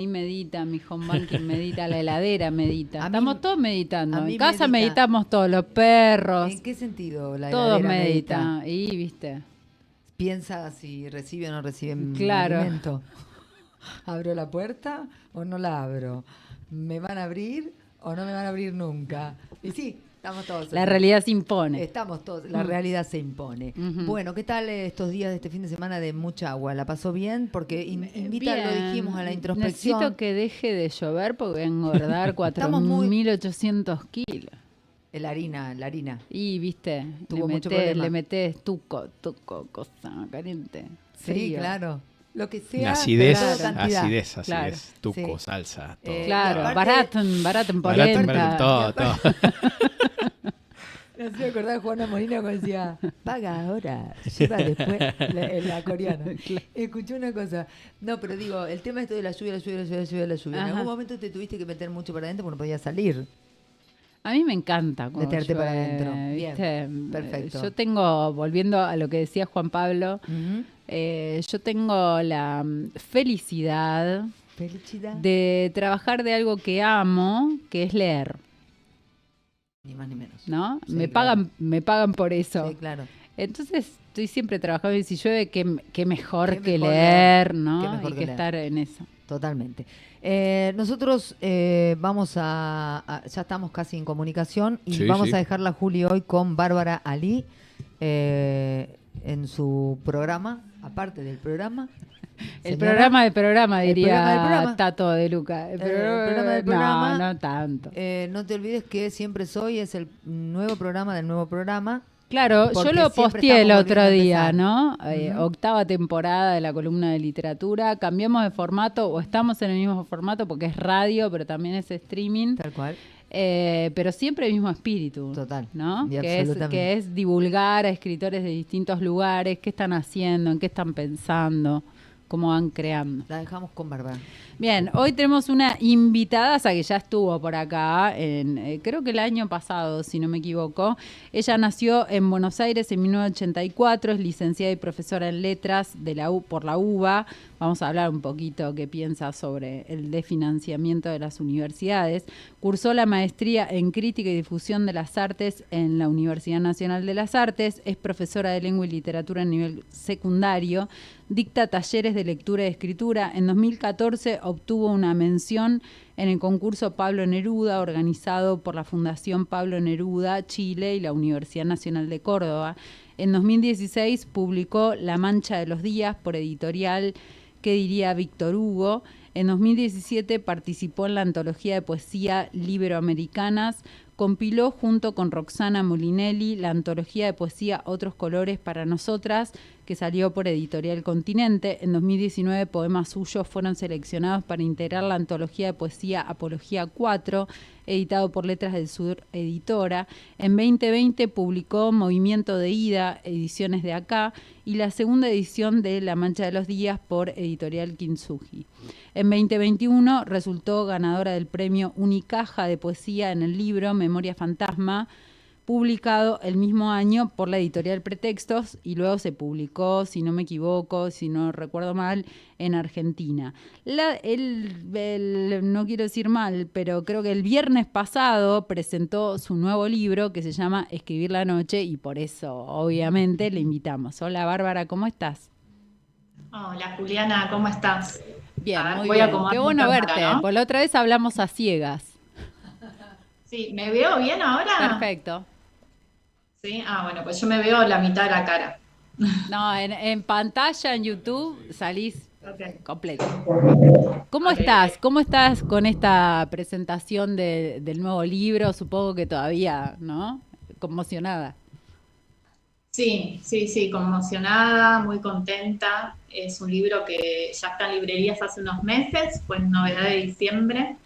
Y medita, mi home banking medita, la heladera medita. A mí- Estamos todos meditando. a mí En casa medita. meditamos todos, los perros, ¿En qué sentido la todos heladera medita? meditan. Y viste, Piensa si recibe o no recibe claro. alimento. ¿Abro la puerta o no la abro? ¿Me van a abrir o no me van a abrir nunca? Y sí, estamos todos La así. realidad se impone. Estamos todos, la realidad se impone. Ujú. Bueno, ¿qué tal estos días de este fin de semana de mucha agua? ¿La pasó bien? Porque invita, lo Bien. dijimos, a la introspección. Necesito que deje de llover porque voy a engordar Estamos muy- 4.800 kilos. La harina. Y viste, Tuvo mucho problema. le metés tuco, cosa caliente. Sí, frío. claro. Lo que La sea, acidez, pero todo cantidad. acidez, Claro. tuco, Sí. salsa, todo. Claro, y aparte- baraten Barato, polenta. todo. Me hacía acordar de Juana Molina cuando decía, paga ahora, lleva después la coreana. Escuché una cosa. No, pero digo, el tema esto de la lluvia. En Ajá. algún momento te tuviste que meter mucho para adentro porque no podías salir. A mí me encanta cuando Meterte para llueve, adentro. ¿viste? Bien, perfecto. Yo tengo, volviendo a lo que decía Juan Pablo, yo tengo la felicidad Felicidad. de trabajar de algo que amo, que es leer, Ni más ni menos. ¿no? Sí, me claro. pagan por eso. Sí, claro. Entonces estoy siempre trabajando y si llueve, qué mejor Qué que mejor leer, leer, ¿no? qué mejor Y que que leer. estar en eso. Totalmente. Nosotros vamos ya estamos casi en comunicación y Sí, vamos sí. a dejarla, Juli, hoy con Bárbara Ali en su programa, aparte del programa. El Señora, programa del programa, el diría programa del programa. Tato de Luca. programa del programa. No, no tanto. no te olvides que Siempre Soy es el nuevo programa del nuevo programa. Claro, yo porque lo siempre posteé el estamos otro volviendo a día, empezar. ¿no? Ujú. Octava temporada de la columna de literatura. Cambiamos de formato o estamos en el mismo formato porque es radio, pero también es streaming. Tal cual. Pero siempre el mismo espíritu. Total, ¿no? y Que absolutamente. es divulgar a escritores de distintos lugares, qué están haciendo, en qué están pensando, cómo van creando. La dejamos con Bárbara. Bien, hoy tenemos una invitada que ya estuvo por acá, creo que el año pasado, si no me equivoco. Ella nació en Buenos Aires en 1984, es licenciada y profesora en letras de por la UBA. Vamos a hablar un poquito qué piensa sobre el desfinanciamiento de las universidades. Cursó la maestría en Crítica y Difusión de las Artes en la Universidad Nacional de las Artes. Es profesora de Lengua y Literatura a nivel secundario. Dicta talleres de lectura y escritura. En 2014 obtuvo una mención en el concurso Pablo Neruda, organizado por la Fundación Pablo Neruda, Chile y la Universidad Nacional de Córdoba. En 2016 publicó La Mancha de los Días por editorial ¿Qué diría Víctor Hugo? En 2017 participó en la antología de poesía Liberoamericanas. Compiló junto con Roxana Molinelli la antología de poesía Otros Colores para Nosotras, que salió por Editorial Continente. En 2019 poemas suyos fueron seleccionados para integrar la antología de poesía Apología 4, editado por Letras del Sur Editora. En 2020 publicó Movimiento de Ida, ediciones de acá, y la segunda edición de La Mancha de los Días por Editorial Kintsugi. En 2021 resultó ganadora del premio Unicaja de poesía en el libro Memoria Fantasma, publicado el mismo año por la editorial Pretextos, y luego se publicó, si no me equivoco, si no recuerdo mal, en Argentina. No quiero decir mal, pero creo que el viernes pasado presentó su nuevo libro que se llama Escribir la Noche, y por eso, obviamente, le invitamos. Hola, Bárbara, ¿cómo estás? Hola Juliana, ¿cómo estás? Bien, muy voy a bien. acomodar Qué mi bueno cámara, verte. ¿no? Por la otra vez hablamos a ciegas. Sí, ¿me veo bien ahora? Perfecto. Sí, bueno, pues yo me veo la mitad de la cara. No, en pantalla, en YouTube, salís Ok. completo. ¿Cómo Ok. estás? ¿Cómo estás con esta presentación del nuevo libro? Supongo que todavía, ¿no? Conmocionada. Sí, conmocionada, muy contenta. Es un libro que ya está en librerías hace unos meses, fue novedad de diciembre.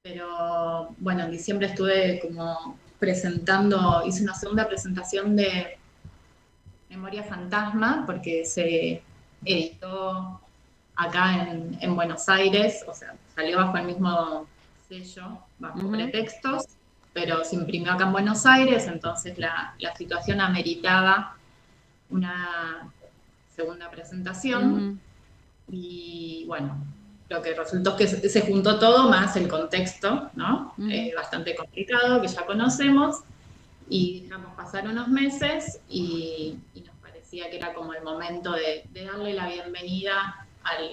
Pero bueno, en diciembre estuve como hice una segunda presentación de Memoria Fantasma, porque se editó acá en Buenos Aires, o sea, salió bajo el mismo sello, bajo Ujú. Pretextos, pero se imprimió acá en Buenos Aires, entonces la situación ameritaba una segunda presentación. Ujú. Y bueno, lo que resultó es que se juntó todo más el contexto, ¿no? Bastante complicado, que ya conocemos, y dejamos pasar unos meses y nos parecía que era como el momento de darle la bienvenida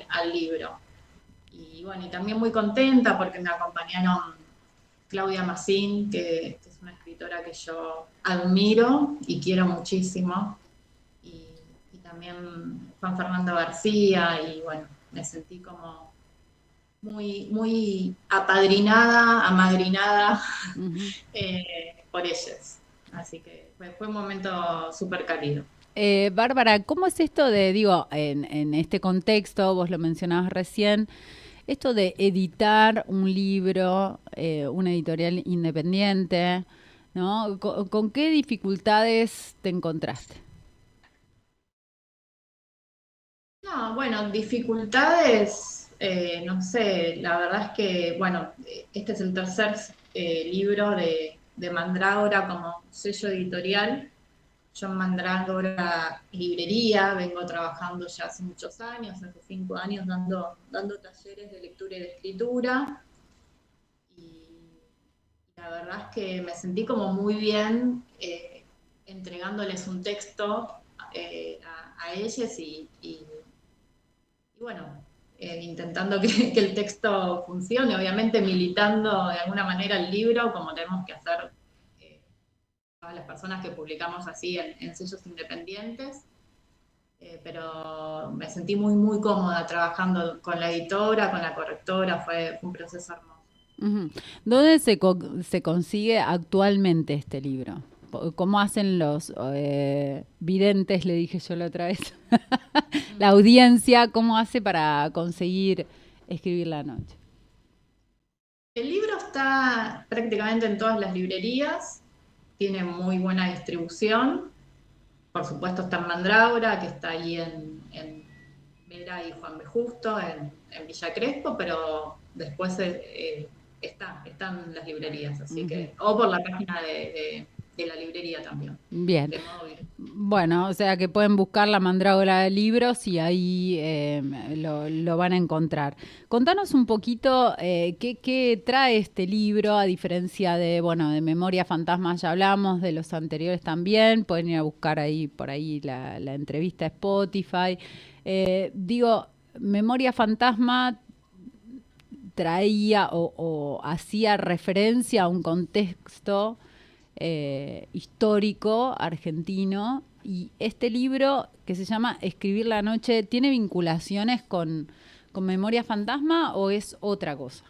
al libro. Y bueno, y también muy contenta porque me acompañaron Claudia Massín, que es una escritora que yo admiro y quiero muchísimo, y también Juan Fernando García, y bueno, me sentí como muy, muy apadrinada, amadrinada por ellos. Así que fue un momento súper cálido. Bárbara, ¿cómo es esto de, digo, en este contexto, vos lo mencionabas recién, esto de editar un libro, una editorial independiente, ¿no? ¿Con qué dificultades te encontraste? No, bueno, dificultades, no sé, la verdad es que, bueno, este es el tercer libro de Mandrágora como sello editorial. Yo en Mandrágora Librería vengo trabajando ya hace muchos años, hace 5 años dando talleres de lectura y de escritura. Y la verdad es que me sentí como muy bien entregándoles un texto a ellos y bueno, intentando que el texto funcione, obviamente militando de alguna manera el libro, como tenemos que hacer todas las personas que publicamos así en sellos independientes. Pero me sentí muy, muy cómoda trabajando con la editora, con la correctora, fue un proceso hermoso. Ujú. ¿Dónde se consigue actualmente este libro? ¿Cómo hacen los videntes, le dije yo la otra vez? La audiencia, ¿cómo hace para conseguir escribir la noche? El libro está prácticamente en todas las librerías, tiene muy buena distribución. Por supuesto está en Mandrágora, que está ahí en Vera y Juan B. Justo, en Villa Crespo, pero después están las librerías, así que, o por la página de la librería también. Bien. De modo virtual. Bueno, o sea que pueden buscar la Mandrágora de libros y ahí lo van a encontrar. Contanos un poquito qué trae este libro, a diferencia de, bueno, de Memoria Fantasma ya hablamos, de los anteriores también. Pueden ir a buscar ahí por ahí la entrevista a Spotify. Digo, Memoria Fantasma traía o hacía referencia a un contexto histórico argentino, y este libro que se llama Escribir la noche, ¿tiene vinculaciones con Memoria Fantasma o es otra cosa?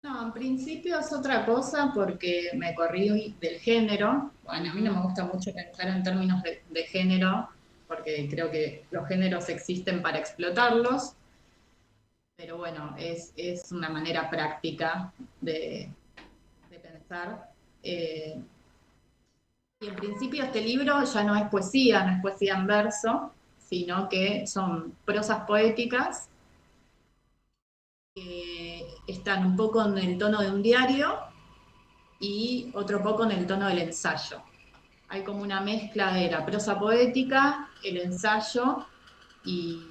No, en principio es otra cosa porque me corrí del género. Bueno, a mí no me gusta mucho pensar en términos de género, porque creo que los géneros existen para explotarlos, pero bueno, es una manera práctica de pensar. Y en principio este libro ya no es poesía, no es poesía en verso, sino que son prosas poéticas que están un poco en el tono de un diario y otro poco en el tono del ensayo. Hay como una mezcla de la prosa poética, el ensayo y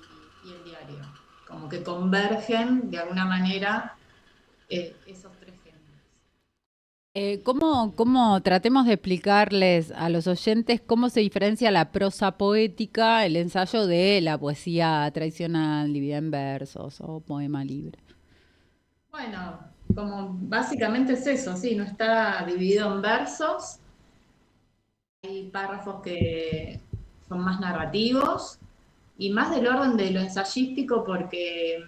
el diario, como que convergen de alguna manera esos tres géneros. ¿Cómo tratemos de explicarles a los oyentes cómo se diferencia la prosa poética, el ensayo, de la poesía tradicional, dividida en versos o poema libre? Bueno, como básicamente es eso, sí, no está dividido en versos, hay párrafos que son más narrativos y más del orden de lo ensayístico porque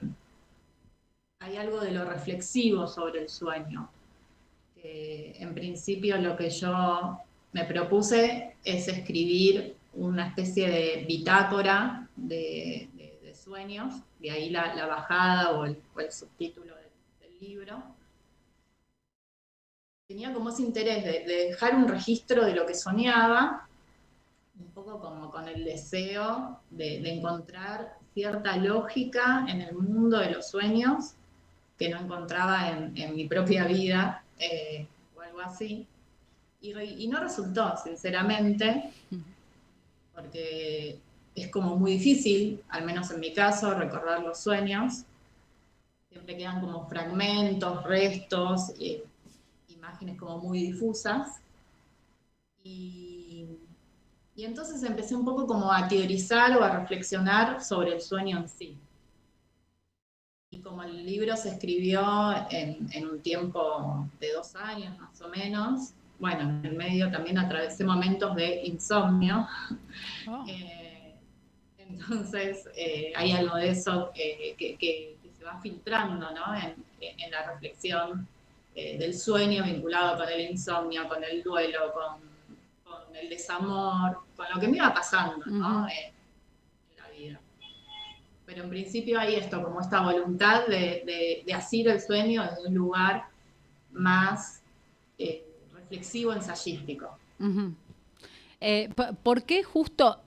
hay algo de lo reflexivo sobre el sueño. En principio lo que yo me propuse es escribir una especie de bitácora de sueños, de ahí la bajada o el subtítulo del libro. Tenía como ese interés de dejar un registro de lo que soñaba, un poco como con el deseo de encontrar cierta lógica en el mundo de los sueños que no encontraba en mi propia vida o algo así. Y no resultó, sinceramente, porque es como muy difícil, al menos en mi caso, recordar los sueños. Siempre quedan como fragmentos, restos, imágenes como muy difusas. Y entonces empecé un poco como a teorizar o a reflexionar sobre el sueño en sí. Y como el libro se escribió en un tiempo de 2 años más o menos, bueno, en el medio también atravesé momentos de insomnio. Oh. Entonces hay algo de eso que se va filtrando, ¿no? en la reflexión del sueño vinculado con el insomnio, con el duelo, con el desamor, con lo que me iba pasando, ¿no? En la vida. Pero en principio hay esto, como esta voluntad de asir el sueño desde un lugar más reflexivo, ensayístico. Ujú. ¿Por qué justo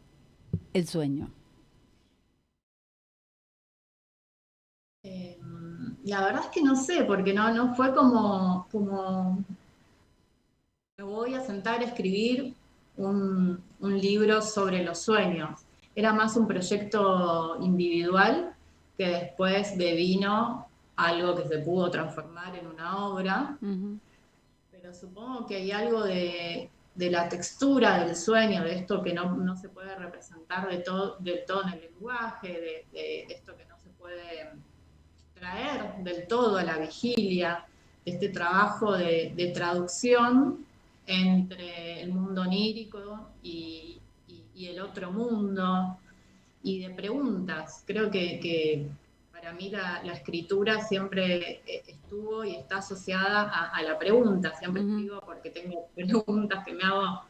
el sueño? La verdad es que no sé, porque no fue como me voy a sentar a escribir un libro sobre los sueños. Era más un proyecto individual que después devino algo que se pudo transformar en una obra. Uh-huh. Pero supongo que hay algo de la textura del sueño, de esto que no se puede representar del todo en el lenguaje, de esto que no se puede traer del todo a la vigilia, de este trabajo de traducción entre el mundo onírico y el otro mundo, y de preguntas. Creo que para mí la escritura siempre estuvo y está asociada a la pregunta. Siempre escribo porque tengo preguntas que me hago,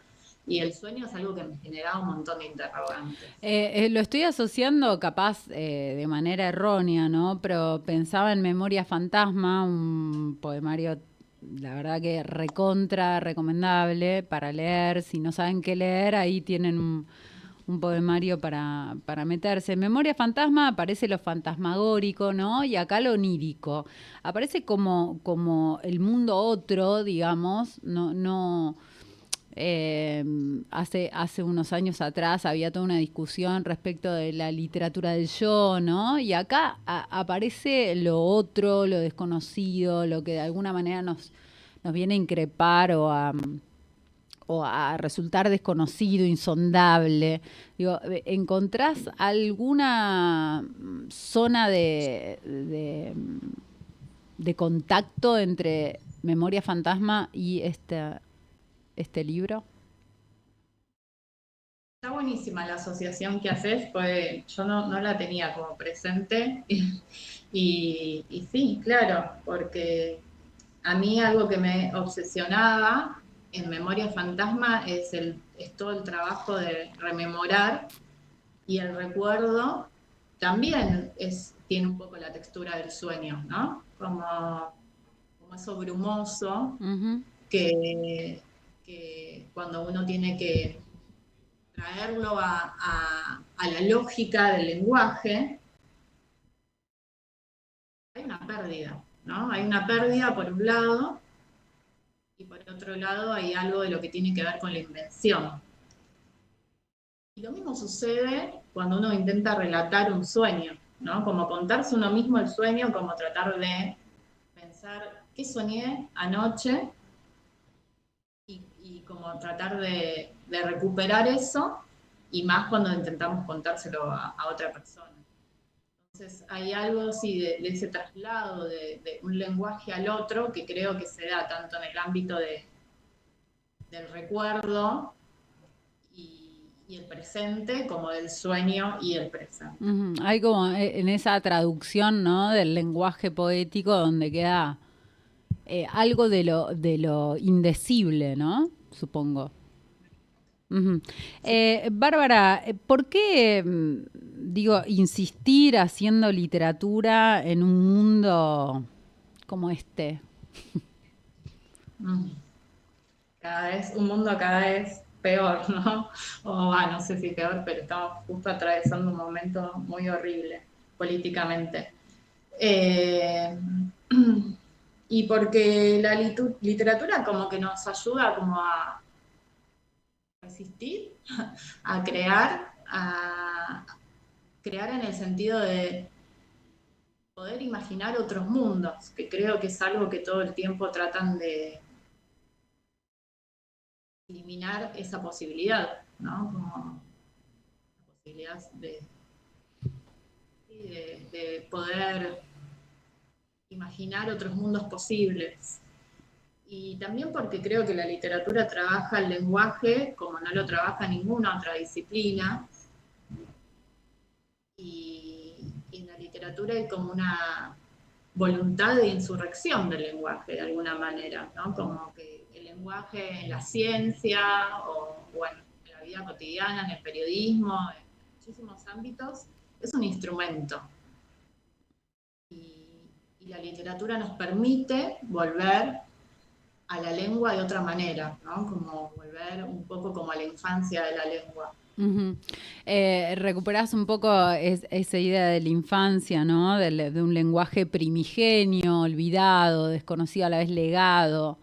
y el sueño es algo que me generaba un montón de interrogantes. Lo estoy asociando capaz de manera errónea, ¿no? Pero pensaba en Memoria Fantasma, un poemario, la verdad que recontra recomendable para leer. Si no saben qué leer, ahí tienen un poemario para meterse. En Memoria Fantasma aparece lo fantasmagórico, ¿no? Y acá lo onírico. Aparece como el mundo otro, digamos, no hace unos años atrás había toda una discusión respecto de la literatura del yo, ¿no? Y acá aparece lo otro, lo desconocido, lo que de alguna manera nos viene a increpar o a resultar desconocido, insondable. Digo, ¿encontrás alguna zona de contacto entre Memoria Fantasma y este libro? Está buenísima la asociación que haces, pues yo no la tenía como presente. Y sí, claro, porque a mí algo que me obsesionaba en Memoria Fantasma es todo el trabajo de rememorar, y el recuerdo también tiene un poco la textura del sueño, ¿no? Como eso brumoso Uh-huh. que cuando uno tiene que traerlo a la lógica del lenguaje, hay una pérdida, ¿no? Hay una pérdida por un lado, y por otro lado hay algo de lo que tiene que ver con la invención. Y lo mismo sucede cuando uno intenta relatar un sueño, ¿no? Como contarse uno mismo el sueño, como tratar de pensar qué soñé anoche, y como tratar de recuperar eso, y más cuando intentamos contárselo a otra persona. Entonces hay algo sí de ese traslado de un lenguaje al otro, que creo que se da tanto en el ámbito del recuerdo y el presente, como del sueño y el presente. Uh-huh. Hay como en esa traducción, ¿no? Del lenguaje poético donde queda algo de lo indecible, ¿no? Supongo. Uh-huh. Bárbara, ¿por qué, digo, insistir haciendo literatura en un mundo como este? Un mundo cada vez peor, ¿no? No sé si peor, pero estamos justo atravesando un momento muy horrible políticamente. Y porque la literatura como que nos ayuda como a resistir, a crear, a crear en el sentido de poder imaginar otros mundos, que creo que es algo que todo el tiempo tratan de eliminar esa posibilidad, ¿no? Como la posibilidad de poder imaginar otros mundos posibles. Y también porque creo que la literatura trabaja el lenguaje como no lo trabaja ninguna otra disciplina. Y en la literatura hay como una voluntad de insurrección del lenguaje, de alguna manera, ¿no? Como que el lenguaje en la ciencia, o bueno, en la vida cotidiana, en el periodismo, en muchísimos ámbitos, es un instrumento. Y la literatura nos permite volver a la lengua de otra manera, ¿no? Como volver un poco como a la infancia de la lengua. Uh-huh. Recuperás un poco esa idea de la infancia, ¿no? De un lenguaje primigenio, olvidado, desconocido, a la vez legado,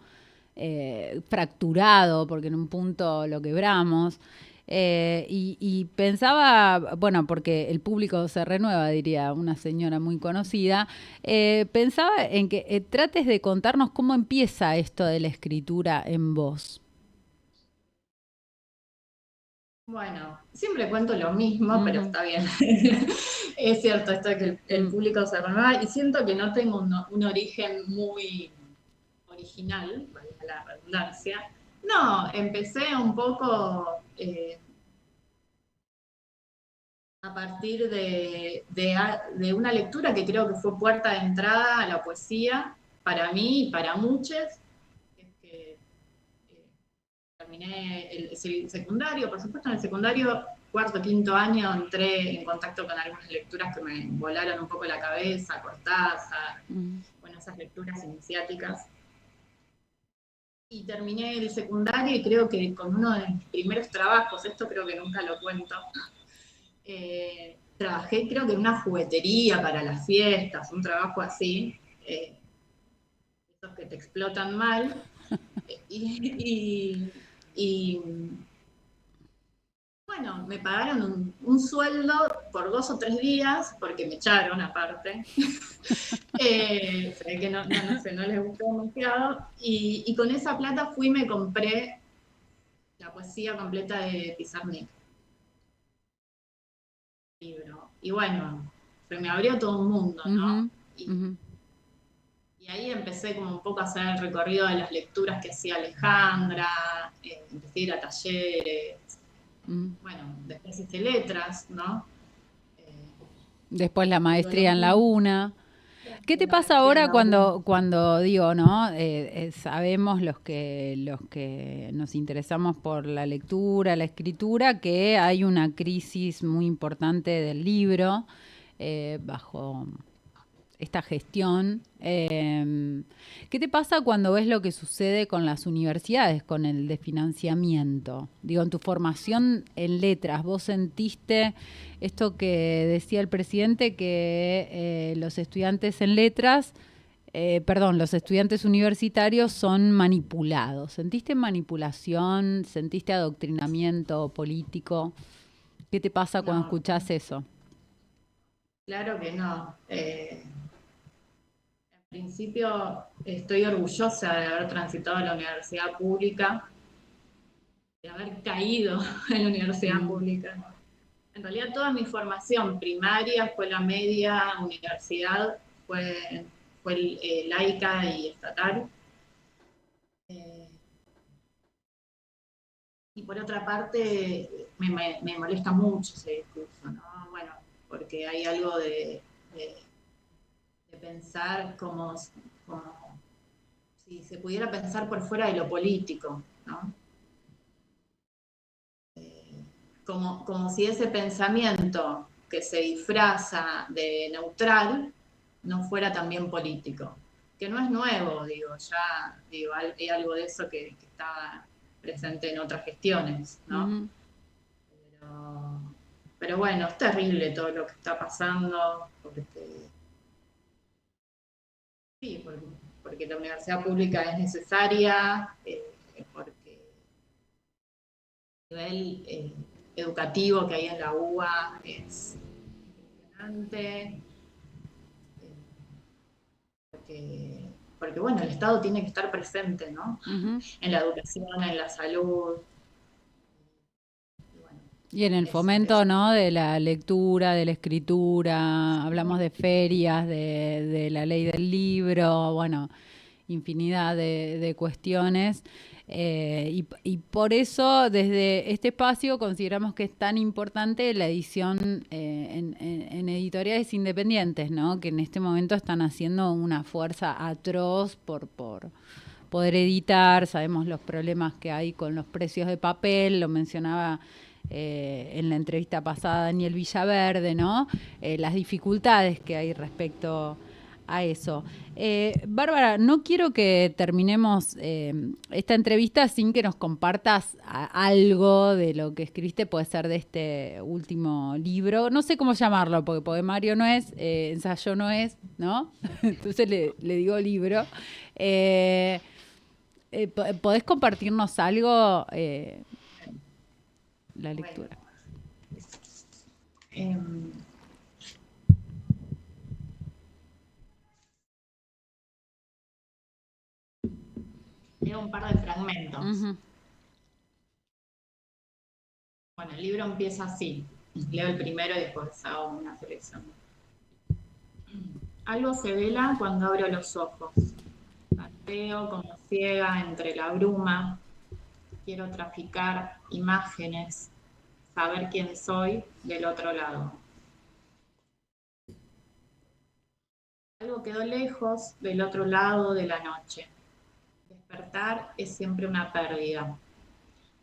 fracturado, porque en un punto lo quebramos. Y pensaba, bueno, porque el público se renueva, diría una señora muy conocida, pensaba en que trates de contarnos cómo empieza esto de la escritura en voz. Bueno, siempre cuento lo mismo, pero está bien. Es cierto esto de que el público se renueva y siento que no tengo un origen muy original, valga la redundancia. No, empecé un poco a partir de una lectura que creo que fue puerta de entrada a la poesía para mí y para muchos. Es que terminé el secundario, por supuesto en el secundario, cuarto, quinto año, entré en contacto con algunas lecturas que me volaron un poco la cabeza, Cortázar, bueno, esas lecturas iniciáticas. Y terminé el secundario y creo que con uno de mis primeros trabajos, esto creo que nunca lo cuento, trabajé creo que en una juguetería para las fiestas, un trabajo así, esos que te explotan mal, y bueno, me pagaron un sueldo por 2 o 3 días, porque me echaron aparte. Se ve que no sé, no les gustó demasiado. Y con esa plata fui y me compré la poesía completa de Pizarnik. Libro. Y bueno, se me abrió todo un mundo, ¿no? Y ahí empecé como un poco a hacer el recorrido de las lecturas que hacía Alejandra, empecé a ir a talleres. Bueno, después hice letras, ¿no? Después la maestría en la UNA. ¿Qué te pasa ahora cuando digo, ¿no? Sabemos los que nos interesamos por la lectura, la escritura, que hay una crisis muy importante del libro bajo esta gestión. ¿Qué te pasa cuando ves lo que sucede con las universidades, con el desfinanciamiento? Digo, en tu formación en letras, ¿vos sentiste esto que decía el presidente, que los estudiantes en letras, los estudiantes universitarios son manipulados? ¿Sentiste manipulación? ¿Sentiste adoctrinamiento político? ¿Qué te pasa cuando escuchás eso? Claro que no. En principio estoy orgullosa de haber transitado la universidad pública, de haber caído en la universidad pública. En realidad toda mi formación primaria, escuela media, universidad, fue laica y estatal. Y por otra parte, me molesta mucho ese discurso, ¿no? Bueno, porque hay algo de pensar como si se pudiera pensar por fuera de lo político, ¿no? Como si ese pensamiento que se disfraza de neutral no fuera también político. Que no es nuevo, hay algo de eso que estaba presente en otras gestiones, ¿no? Pero bueno, es terrible todo lo que está pasando, porque la universidad pública es necesaria, porque a nivel educativo que hay en la UBA es impresionante, porque bueno, el Estado tiene que estar presente, ¿no? En la educación, en la salud. Y en el fomento, ¿no? De la lectura, de la escritura, hablamos de ferias, de la ley del libro, bueno, infinidad de cuestiones. Y por eso, desde este espacio, consideramos que es tan importante la edición en editoriales independientes, ¿no? Que en este momento están haciendo una fuerza atroz por poder editar. Sabemos los problemas que hay con los precios de papel, lo mencionaba en la entrevista pasada Daniel Villaverde, ¿no? Las dificultades que hay respecto a eso. Bárbara, no quiero que terminemos esta entrevista sin que nos compartas algo de lo que escribiste, puede ser de este último libro, no sé cómo llamarlo, porque poemario no es, ensayo no es, ¿no? Entonces le digo libro. ¿Podés compartirnos algo? La lectura. Bueno, leo un par de fragmentos. Bueno, el libro empieza así. Leo el primero y después hago una selección. Algo se vela cuando abro los ojos. Pateo como ciega entre la bruma. Quiero traficar imágenes, saber quién soy del otro lado. Algo quedó lejos del otro lado de la noche. Despertar es siempre una pérdida.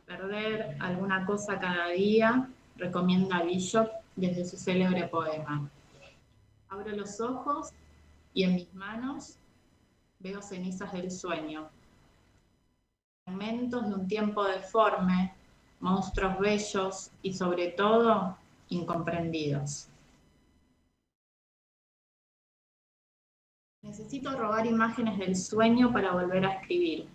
Perder alguna cosa cada día, recomienda Bishop desde su célebre poema. Abro los ojos y en mis manos veo cenizas del sueño. Fragmentos de un tiempo deforme, monstruos bellos y sobre todo incomprendidos. Necesito robar imágenes del sueño para volver a escribir.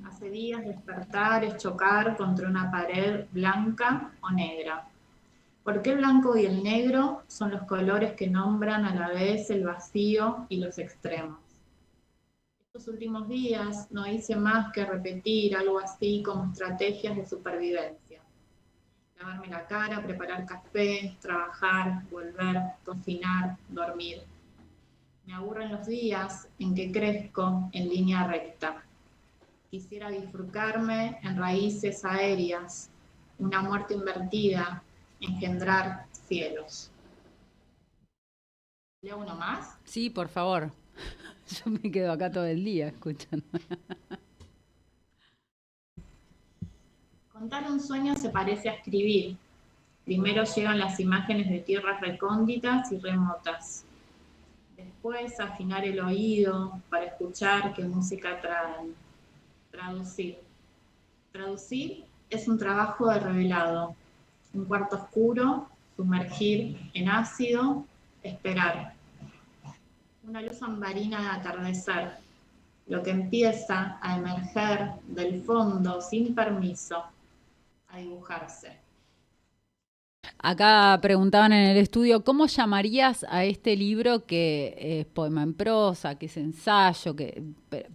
Hace días despertar es chocar contra una pared blanca o negra. ¿Por qué el blanco y el negro son los colores que nombran a la vez el vacío y los extremos? Estos últimos días no hice más que repetir algo así como estrategias de supervivencia. Lavarme la cara, preparar café, trabajar, volver, cocinar, dormir. Me aburren los días en que crezco en línea recta. Quisiera bifurcarme en raíces aéreas, una muerte invertida, engendrar cielos. ¿Leo uno más? Sí, por favor. Yo me quedo acá todo el día escuchando. Contar un sueño se parece a escribir. Primero llegan las imágenes de tierras recónditas y remotas. Después afinar el oído para escuchar qué música traen. Traducir. Traducir es un trabajo de revelado. Un cuarto oscuro, sumergir en ácido, esperar. Una luz ambarina de atardecer, lo que empieza a emerger del fondo sin permiso, a dibujarse. Acá preguntaban en el estudio, ¿cómo llamarías a este libro que es poema en prosa, que es ensayo,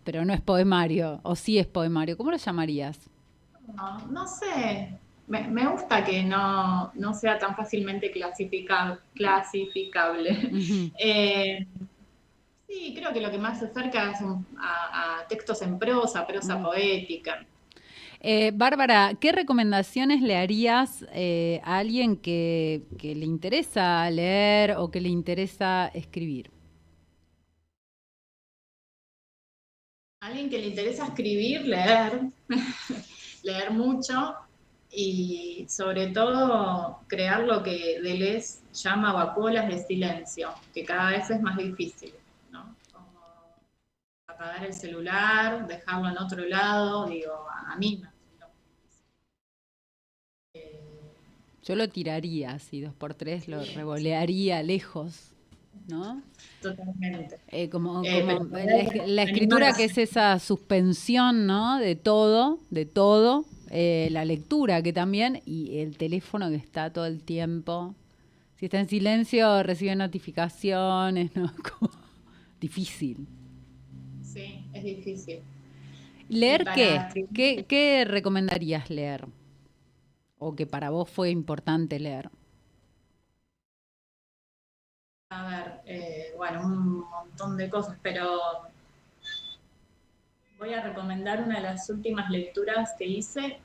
pero no es poemario, o sí es poemario? ¿Cómo lo llamarías? No sé, me gusta que no sea tan fácilmente clasificable. Sí, creo que lo que más se acerca es a textos en prosa poética. Bárbara, ¿qué recomendaciones le harías a alguien que le interesa leer o que le interesa escribir? A alguien que le interesa escribir, leer, leer mucho y sobre todo crear lo que Deleuze llama vacuolas de silencio, que cada vez es más difícil, ¿no? Como apagar el celular, dejarlo en otro lado, digo, a mí me resulta muy difícil. Yo lo tiraría así, 2x3, lo revolearía lejos, ¿no? Totalmente. Como la escritura que es esa suspensión, ¿no? De todo, la lectura que también, y el teléfono que está todo el tiempo. Si está en silencio, recibe notificaciones, ¿no? Como difícil. Sí, es difícil. ¿Leer para qué? ¿Qué recomendarías leer? ¿O que para vos fue importante leer? A ver, bueno, un montón de cosas, pero voy a recomendar una de las últimas lecturas que hice.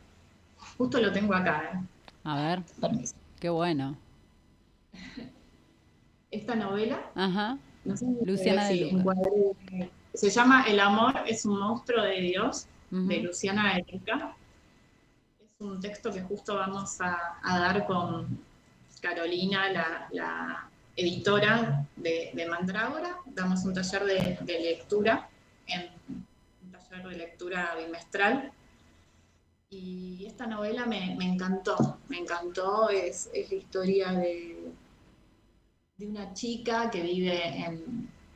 Justo lo tengo acá, A ver, Permiso. qué bueno. Esta novela, Ajá, no sé Luciana de si Luca. encuadré, se llama El amor es un monstruo de Dios, de Ujú. Luciana de Luca. Es un texto que justo vamos a dar con Carolina, la editora de Mandrágora. Damos un taller de lectura, un taller de lectura bimestral. Y esta novela me encantó, es la historia de una chica que vive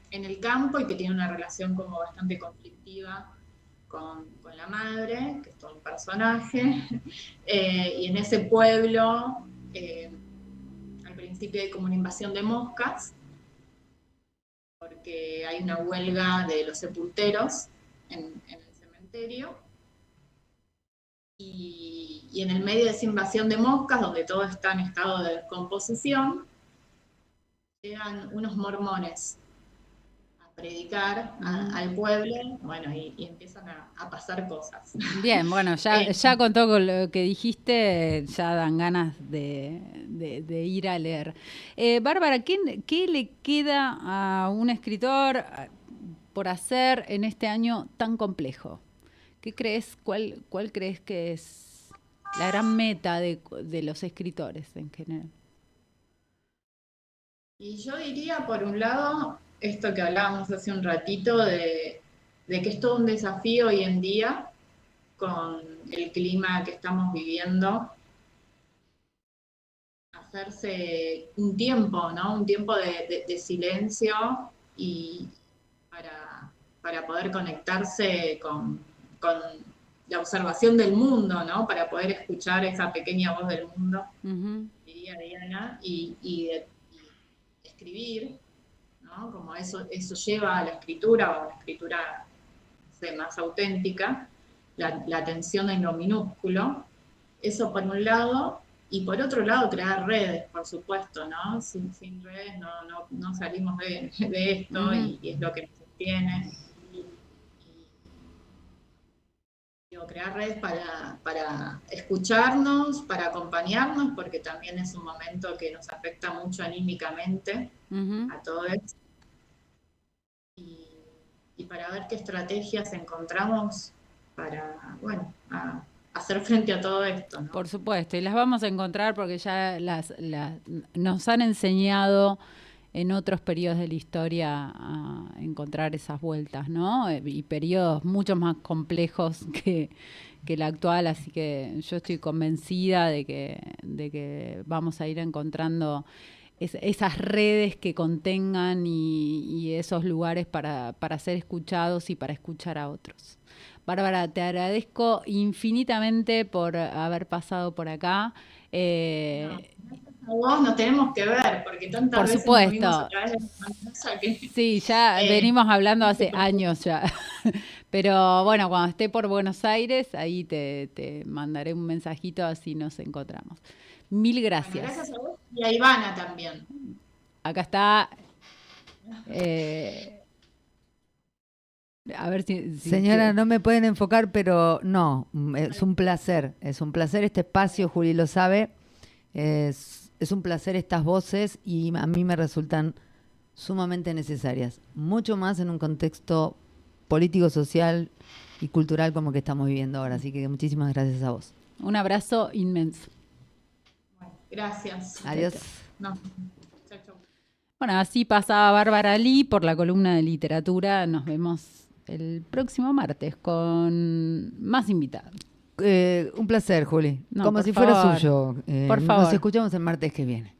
en el campo y que tiene una relación como bastante conflictiva con la madre, que es todo un personaje, y en ese pueblo al principio hay como una invasión de moscas, porque hay una huelga de los sepulteros en el cementerio, y en el medio de esa invasión de moscas, donde todo está en estado de descomposición, llegan unos mormones a predicar al pueblo, bueno, y empiezan a pasar cosas. Bien, bueno, ya con todo lo que dijiste, ya dan ganas de ir a leer. Bárbara, ¿qué le queda a un escritor por hacer en este año tan complejo? ¿Qué crees, cuál crees que es la gran meta de los escritores en general? Y yo diría, por un lado, esto que hablábamos hace un ratito de que es todo un desafío hoy en día con el clima que estamos viviendo, hacerse un tiempo, ¿no? Un tiempo de silencio y para poder conectarse con la observación del mundo, ¿no? Para poder escuchar esa pequeña voz del mundo, Ujú. diría Diana, y escribir, ¿no? Como eso lleva a la escritura, o a la escritura, no sé, más auténtica, la atención en lo minúsculo. Eso por un lado, y por otro lado crear redes, por supuesto, ¿no? Sin redes no salimos de esto, Ujú. y es lo que nos sostiene. Digo, crear redes para escucharnos, para acompañarnos, porque también es un momento que nos afecta mucho anímicamente Ujú. a todos, y para ver qué estrategias encontramos para, bueno, hacer frente a todo esto, ¿no? Por supuesto, y las vamos a encontrar porque ya nos han enseñado en otros periodos de la historia a encontrar esas vueltas, ¿no? Y periodos mucho más complejos que el actual, así que yo estoy convencida de que vamos a ir encontrando esas redes que contengan y esos lugares para ser escuchados y para escuchar a otros. Bárbara, te agradezco infinitamente por haber pasado por acá. No, a vos nos tenemos que ver, porque tantas Por veces nos vimos a supuesto. través de la pantalla que Sí, ya venimos hablando no te hace preocupes. años ya. Pero bueno, cuando esté por Buenos Aires, ahí te mandaré un mensajito así nos encontramos. Mil Bueno, gracias gracias. a vos y a Ivana también. Acá está. eh, a ver si Señora, no me pueden enfocar, pero no, es un placer este espacio, Juli lo sabe, es un placer estas voces y a mí me resultan sumamente necesarias, mucho más en un contexto político, social y cultural como el que estamos viviendo ahora, así que muchísimas gracias a vos. un abrazo inmenso. Bueno, gracias. Adiós. No. Chau, chau. Bueno, así pasaba Bárbara Lee por la columna de literatura. Nos vemos el próximo martes con más invitados. Un placer, Juli, No, como por si fuera favor. suyo. Por Nos favor. escuchamos el martes que viene.